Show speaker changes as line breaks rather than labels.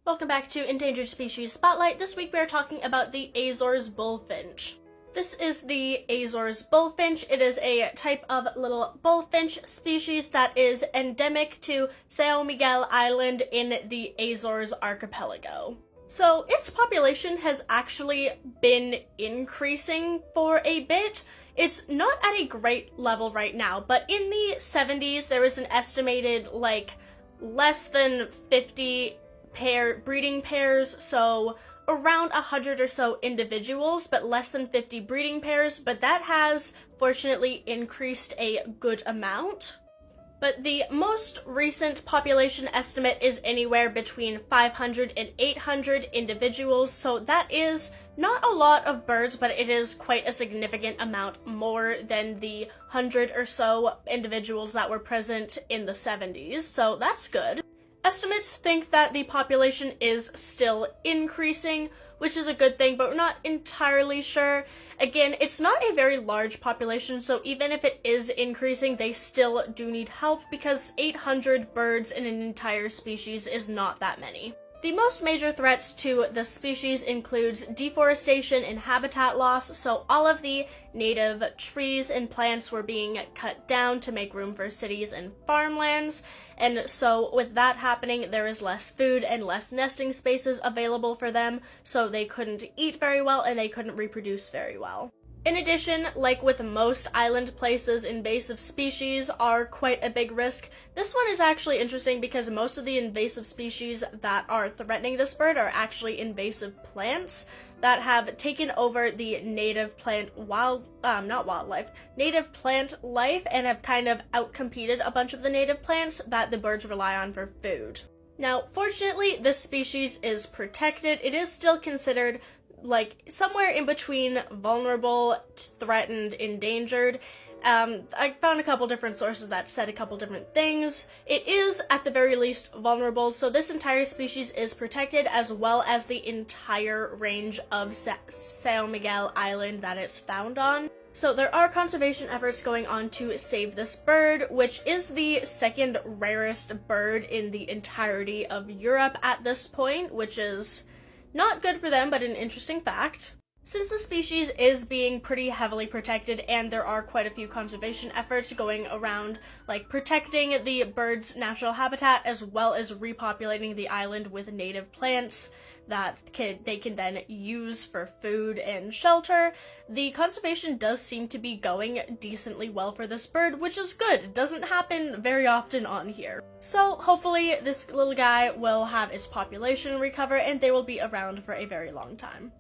Welcome back to Endangered Species Spotlight. This week we are talking about the Azores Bullfinch. This is the Azores Bullfinch. It is a type of little bullfinch species that is endemic to São Miguel Island in the Azores archipelago. So its population has actually been increasing for a bit. It's not at a great level right now, but in the 70s there was an estimated less than 50 breeding pairs, so around 100 or so individuals, but less than 50 breeding pairs, but that has fortunately increased a good amount. But the most recent population estimate is anywhere between 500 and 800 individuals, so that is not a lot of birds, but it is quite a significant amount more than the 100 or so individuals that were present in the 70s, so that's good. Estimates think that the population is still increasing, which is a good thing, but we're not entirely sure. Again, it's not a very large population, so even if it is increasing, they still do need help because 800 birds in an entire species is not that many. The most major threats to the species includes deforestation and habitat loss, so all of the native trees and plants were being cut down to make room for cities and farmlands, and so with that happening, there is less food and less nesting spaces available for them, so they couldn't eat very well and they couldn't reproduce very well. In addition, like with most island places, invasive species are quite a big risk. This one is actually interesting because most of the invasive species that are threatening this bird are actually invasive plants that have taken over the native plant native plant life and have kind of outcompeted a bunch of the native plants that the birds rely on for food. Now, fortunately, this species is protected. It is still considered somewhere in between vulnerable, threatened, endangered. I found a couple different sources that said a couple different things. It is, at the very least, vulnerable, so this entire species is protected, as well as the entire range of São Miguel Island that it's found on. So there are conservation efforts going on to save this bird, which is the second rarest bird in the entirety of Europe at this point, which is not good for them, but an interesting fact. Since the species is being pretty heavily protected and there are quite a few conservation efforts going around, protecting the bird's natural habitat as well as repopulating the island with native plants that they can then use for food and shelter, the conservation does seem to be going decently well for this bird, which is good. It doesn't happen very often on here. So hopefully this little guy will have its population recover and they will be around for a very long time.